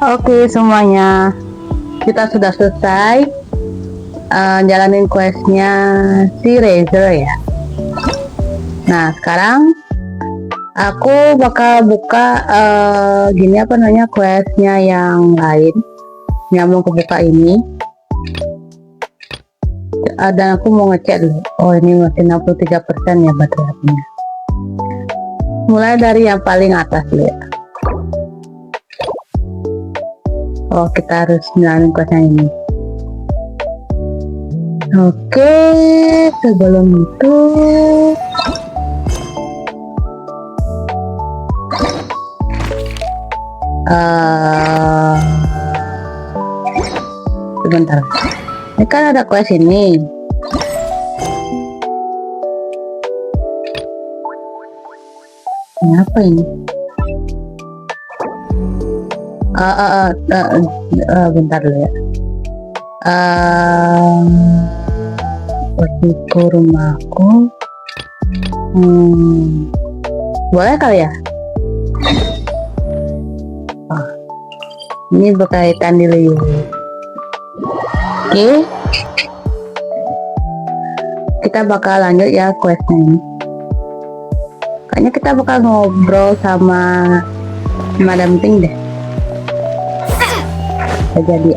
Oke semuanya, kita sudah selesai jalanin questnya si Razer ya. Nah sekarang aku bakal buka questnya yang lain, nyambung ke buka ini. Dan aku mau ngecek dulu. Oh ini masih 63% ya baterainya. Mulai dari yang paling atas dulu ya. Oh kita harus nyalain questnya ini. Oke, sebelum itu sebentar, ini kan ada quest ini. Ini apa ini? Bentar dulu ya. Itu rumahku. Boleh kali ya? Ini berkaitan dulu. Oke. Kita bakal lanjut ya questnya ini. Kayaknya kita bakal ngobrol sama Madam Pink deh. Terjadi.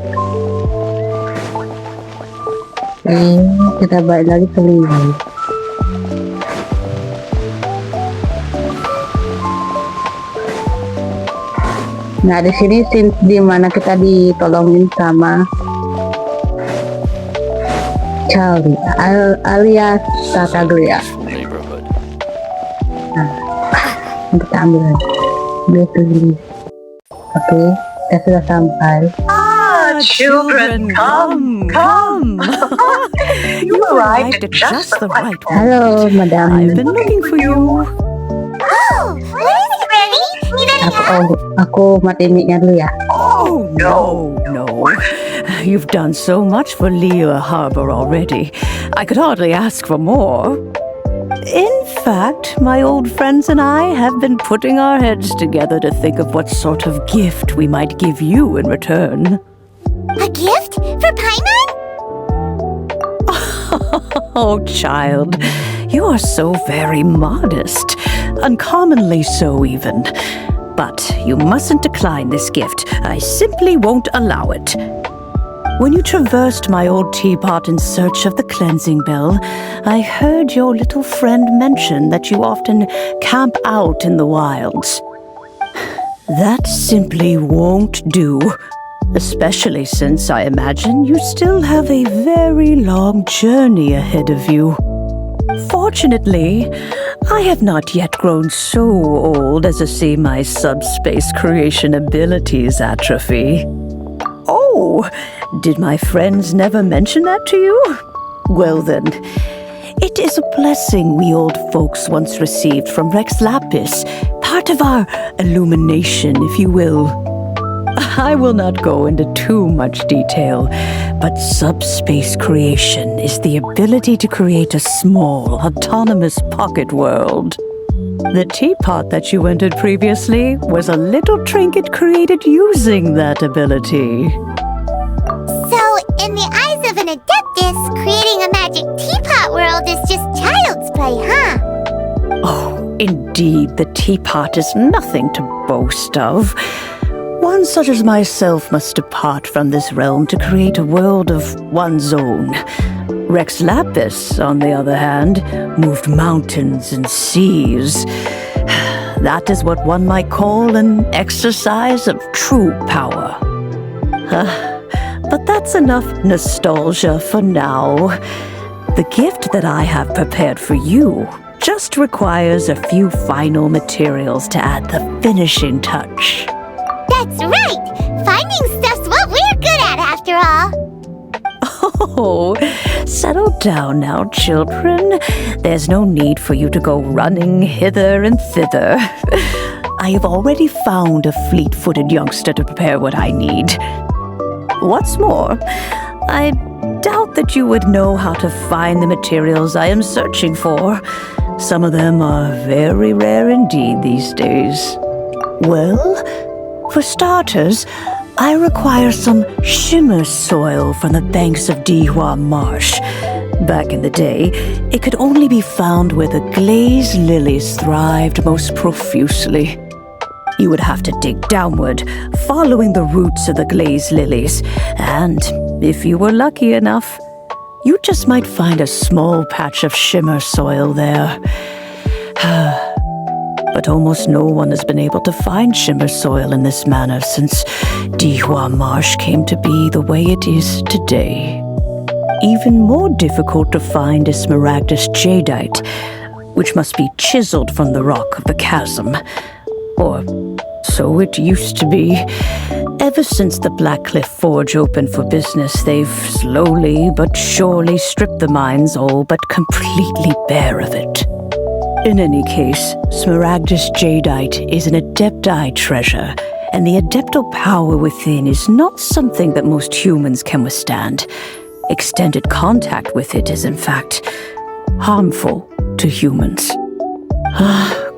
Kita balik lagi ke Lily. Nah di sini scene dimana kita ditolongin sama Charlie alias Tataglia. Nah kita ambil lagi. Oke, kita sudah sampai. Children, come! You arrived at just the right time. Halo, Madam. I've been looking for you. Oh, when is it ready? Aku mati mic-nya dulu ya. Oh, no. You've done so much for Lea Harbor already. I could hardly ask for more. In fact, my old friends and I have been putting our heads together to think of what sort of gift we might give you in return. A gift? For Paimon? Oh, child, you are so very modest. Uncommonly so, even. But you mustn't decline this gift. I simply won't allow it. When you traversed my old teapot in search of the cleansing bell, I heard your little friend mention that you often camp out in the wilds. That simply won't do. Especially since I imagine you still have a very long journey ahead of you. Fortunately, I have not yet grown so old as to see my subspace creation abilities atrophy. Oh, did my friends never mention that to you? Well then, it is a blessing we old folks once received from Rex Lapis, part of our illumination, if you will. I will not go into too much detail, but subspace creation is the ability to create a small, autonomous pocket world. The teapot that you entered previously was a little trinket created using that ability. So, in the eyes of an adeptus, creating a magic teapot world is just child's play, huh? Oh, indeed, the teapot is nothing to boast of. One such as myself must depart from this realm to create a world of one's own. Rex Lapis, on the other hand, moved mountains and seas. That is what one might call an exercise of true power. But that's enough nostalgia for now. The gift that I have prepared for you just requires a few final materials to add the finishing touch. That's right! Finding stuff's what we're good at, after all. Oh, settle down now, children. There's no need for you to go running hither and thither. I have already found a fleet-footed youngster to prepare what I need. What's more, I doubt that you would know how to find the materials I am searching for. Some of them are very rare indeed these days. Well, for starters, I require some shimmer soil from the banks of Dihua Marsh. Back in the day, it could only be found where the glazed lilies thrived most profusely. You would have to dig downward, following the roots of the glazed lilies, and if you were lucky enough, you just might find a small patch of shimmer soil there. But almost no one has been able to find shimmer soil in this manner since Dihua Marsh came to be the way it is today. Even more difficult to find is smaragdus jadeite, which must be chiseled from the rock of the chasm. Or so it used to be. Ever since the Blackcliff Forge opened for business, they've slowly but surely stripped the mines all but completely bare of it. In any case, smaragdus jadeite is an adepti treasure, and the adeptal power within is not something that most humans can withstand. Extended contact with it is, in fact, harmful to humans.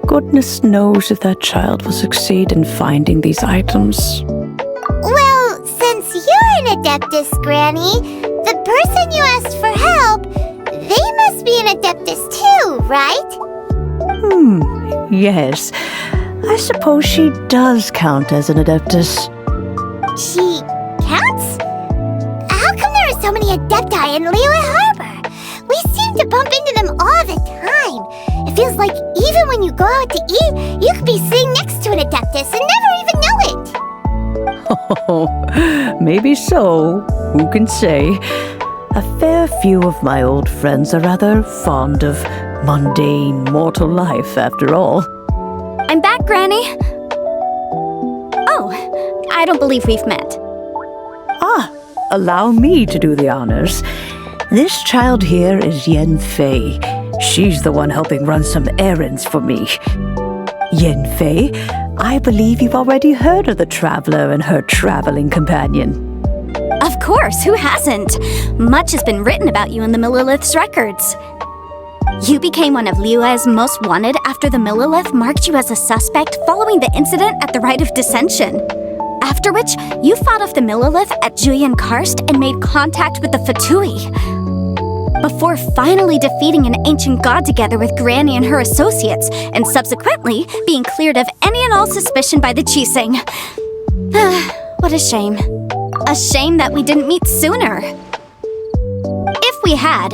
Goodness knows if that child will succeed in finding these items. Well, since you're an Adeptus, Granny, the person you asked for help, they must be an Adeptus too, right? Yes. I suppose she does count as an Adeptus. She counts? How come there are so many Adepti in Liyue Harbor? We seem to bump into them all the time. It feels like even when you go out to eat, you could be sitting next to an Adeptus and never even know it. Oh, maybe so. Who can say? A fair few of my old friends are rather fond of mundane mortal life, after all. I'm back, Granny. Oh, I don't believe we've met. Allow me to do the honors. This child here is Yen Fei. She's the one helping run some errands for me. Yen Fei, I believe you've already heard of the traveler and her traveling companion. Of course, who hasn't? Much has been written about you in the Millilith's records. You became one of Liyue's most wanted after the Millilith marked you as a suspect following the incident at the Rite of Dissension. After which, you fought off the Millilith at Julian Karst and made contact with the Fatui. Before finally defeating an ancient god together with Granny and her associates, and subsequently being cleared of any and all suspicion by the Chiseng. What a shame. A shame that we didn't meet sooner. If we had,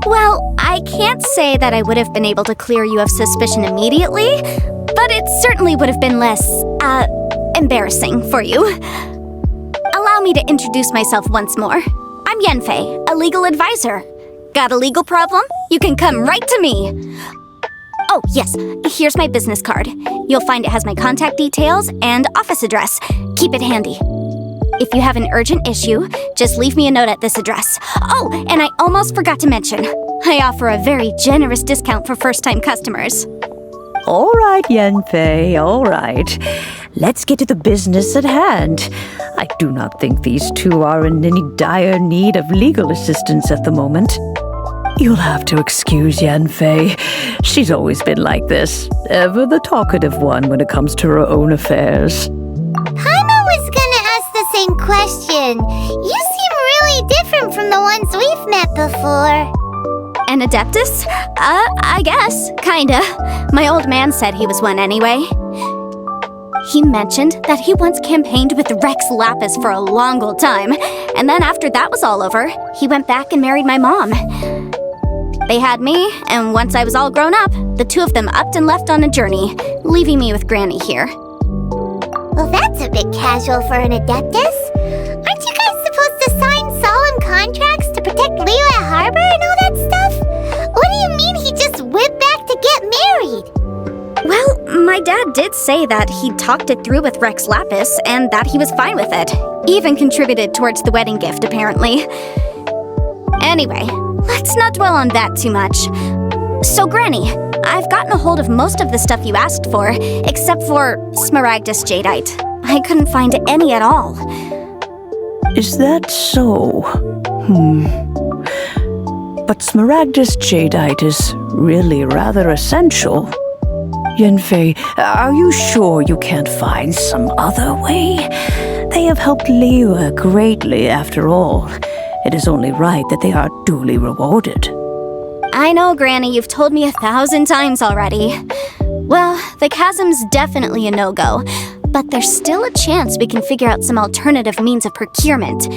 well, I can't say that I would have been able to clear you of suspicion immediately, but it certainly would have been less, embarrassing for you. Allow me to introduce myself once more. I'm Yenfei, a legal advisor. Got a legal problem? You can come right to me. Oh, yes, here's my business card. You'll find it has my contact details and office address. Keep it handy. If you have an urgent issue, just leave me a note at this address. Oh, and I almost forgot to mention, I offer a very generous discount for first-time customers. All right, Yenfei, all right. Let's get to the business at hand. I do not think these two are in any dire need of legal assistance at the moment. You'll have to excuse Yenfei. She's always been like this, ever the talkative one when it comes to her own affairs. Paimon was gonna ask the same question. You seem really different from the ones we've met before. An Adeptus? I guess, kinda. My old man said he was one anyway. He mentioned that he once campaigned with Rex Lapis for a long old time, and then after that was all over, he went back and married my mom. They had me, and once I was all grown up, the two of them upped and left on a journey, leaving me with Granny here. Well, that's a bit casual for an Adeptus. Aren't you guys supposed to sign solemn contracts to protect Liyue Harbor and all that stuff? What do you mean he just went back to get married? Well, my dad did say that he'd talked it through with Rex Lapis and that he was fine with it. Even contributed towards the wedding gift, apparently. Anyway, let's not dwell on that too much. So, Granny, I've gotten a hold of most of the stuff you asked for, except for smaragdus jadeite. I couldn't find any at all. Is that so? But Smaragdus jadeite is really rather essential. Yenfei, are you sure you can't find some other way? They have helped Liu greatly after all. It is only right that they are duly rewarded. I know, Granny, you've told me 1,000 times already. Well, the chasm's definitely a no-go, but there's still a chance we can figure out some alternative means of procurement.